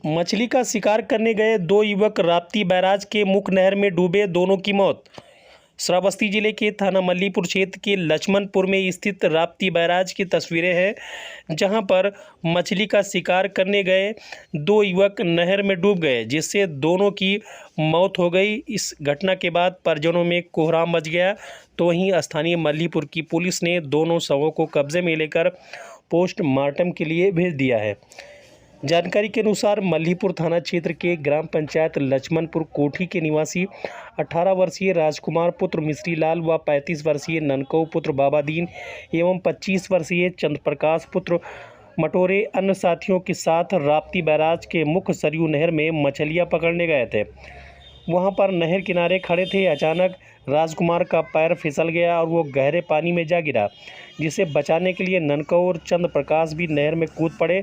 मछली का शिकार करने गए दो युवक राप्ती बैराज के मुख्य नहर में डूबे, दोनों की मौत। श्रावस्ती जिले के थाना मल्लीपुर क्षेत्र के लक्ष्मणपुर में स्थित राप्ती बैराज की तस्वीरें हैं, जहां पर मछली का शिकार करने गए दो युवक नहर में डूब गए, जिससे दोनों की मौत हो गई। इस घटना के बाद परिजनों में कोहराम मच गया। तो वहीं स्थानीय मल्लीपुर की पुलिस ने दोनों शवों को कब्जे में लेकर पोस्टमार्टम के लिए भेज दिया है। जानकारी के अनुसार मल्लीपुर थाना क्षेत्र के ग्राम पंचायत लक्ष्मणपुर कोठी के निवासी 18 वर्षीय राजकुमार पुत्र मिश्री लाल व 35 वर्षीय ननकऊ पुत्र बाबादीन एवं 25 वर्षीय चंद्रप्रकाश पुत्र मटोरे अन्य साथियों के साथ राप्ती बैराज के मुख्य सरयू नहर में मछलियां पकड़ने गए थे। वहां पर नहर किनारे खड़े थे। अचानक राजकुमार का पैर फिसल गया और वो गहरे पानी में जा गिरा, जिसे बचाने के लिए ननकऊ और चंद्र प्रकाश भी नहर में कूद पड़े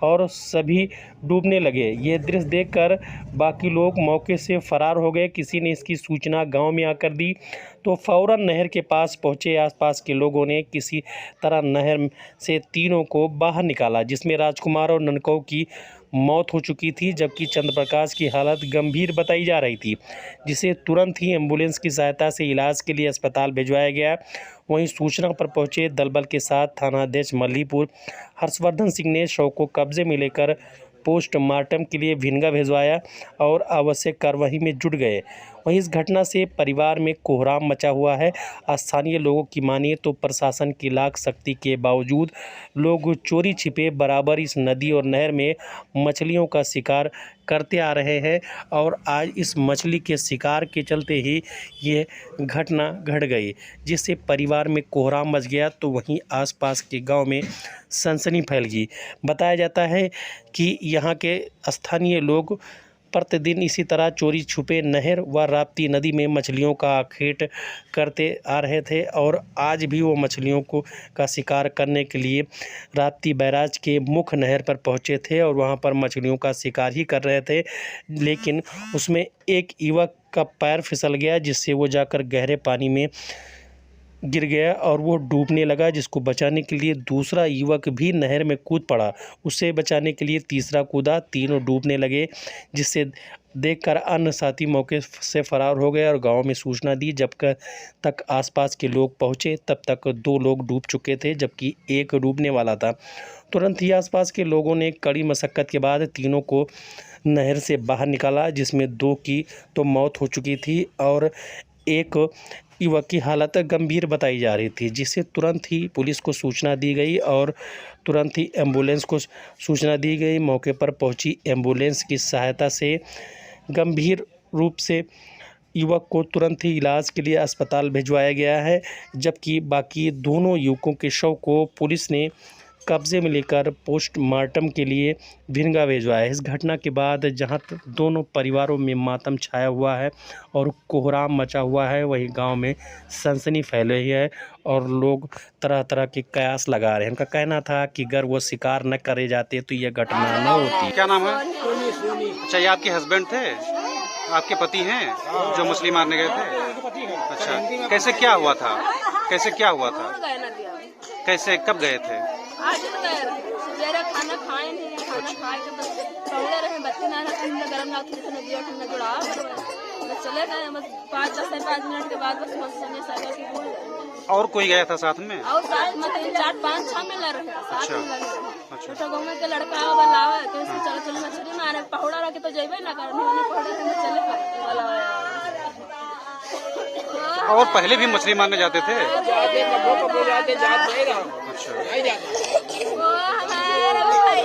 और सभी डूबने लगे। ये दृश्य देखकर बाकी लोग मौके से फरार हो गए। किसी ने इसकी सूचना गांव में आकर दी तो फौरन नहर के पास पहुंचे आसपास के लोगों ने किसी तरह नहर से तीनों को बाहर निकाला, जिसमें राजकुमार और ननकऊ की मौत हो चुकी थी, जबकि चंद्रप्रकाश की हालत गंभीर बताई जा रही थी, जिसे तुरंत ही एम्बुलेंस की सहायता से इलाज के लिए अस्पताल भिजवाया गया। वहीं सूचना पर पहुंचे दलबल के साथ थानाध्यक्ष मल्लीपुर हर्षवर्धन सिंह ने शव को कब्जे में लेकर पोस्टमार्टम के लिए भिनगा भिजवाया और आवश्यक कार्रवाई में जुट गए। वहीं इस घटना से परिवार में कोहराम मचा हुआ है। स्थानीय लोगों की मानिए तो प्रशासन की लाख सख्ती के बावजूद लोग चोरी छिपे बराबर इस नदी और नहर में मछलियों का शिकार करते आ रहे हैं और आज इस मछली के शिकार के चलते ही ये घटना घट गई, जिससे परिवार में कोहराम मच गया। तो वहीं आसपास के गांव में सनसनी फैल गई। बताया जाता है कि यहाँ के स्थानीय लोग प्रतिदिन इसी तरह चोरी छुपे नहर व राप्ती नदी में मछलियों का आखेट करते आ रहे थे और आज भी वो मछलियों का शिकार करने के लिए राप्ती बैराज के मुख्य नहर पर पहुंचे थे और वहां पर मछलियों का शिकार ही कर रहे थे। लेकिन उसमें एक युवक का पैर फिसल गया, जिससे वो जाकर गहरे पानी में गिर गया और वो डूबने लगा, जिसको बचाने के लिए दूसरा युवक भी नहर में कूद पड़ा। उसे बचाने के लिए तीसरा कूदा, तीनों डूबने लगे, जिससे देखकर अन्य साथी मौके से फरार हो गए और गांव में सूचना दी। जब तक आसपास के लोग पहुंचे तब तक दो लोग डूब चुके थे, जबकि एक डूबने वाला था। तुरंत ही आसपास के लोगों ने कड़ी मशक्कत के बाद तीनों को नहर से बाहर निकाला, जिसमें दो की तो मौत हो चुकी थी और एक युवक की हालत गंभीर बताई जा रही थी, जिससे तुरंत ही पुलिस को सूचना दी गई और तुरंत ही एम्बुलेंस को सूचना दी गई। मौके पर पहुंची एम्बुलेंस की सहायता से गंभीर रूप से युवक को तुरंत ही इलाज के लिए अस्पताल भिजवाया गया है, जबकि बाकी दोनों युवकों के शव को पुलिस ने कब्जे में लेकर पोस्टमार्टम के लिए भिनगा भिजवाया है। इस घटना के बाद जहां दोनों परिवारों में मातम छाया हुआ है और कोहराम मचा हुआ है, वहीं गांव में सनसनी फैल रही है और लोग तरह तरह के कयास लगा रहे हैं। उनका कहना था कि अगर वो शिकार न करे जाते तो ये घटना न होती। क्या नाम है? अच्छा, ये आपके हस्बैंड थे, आपके पति हैं जो मछली मारने गए थे? अच्छा, कैसे क्या हुआ था? कैसे कब गए थे? आज सवेरे खाना खाए नहीं, खाना खाए के बस पौड़े रहे, बच्चे ना रहे, गरम ना थी, नदिया ठंडा जुड़ा बस चले गए। बस 5 मिनट के बाद बस समय साइकिल की भूल गए। और कोई गया था साथ में? और साथ में 3, 4, 5, 6 में लड़ रहे हैं, साथ में लड़ रहे हैं। छोटा गाँव के लड़का लावे तो इसको चलो चलो मछली मारे, पहुड़ा रखे तो जेबे ना कर, पहुड़े चले पाए। और पहले भी मछली मारने जाते थे? वो हमारे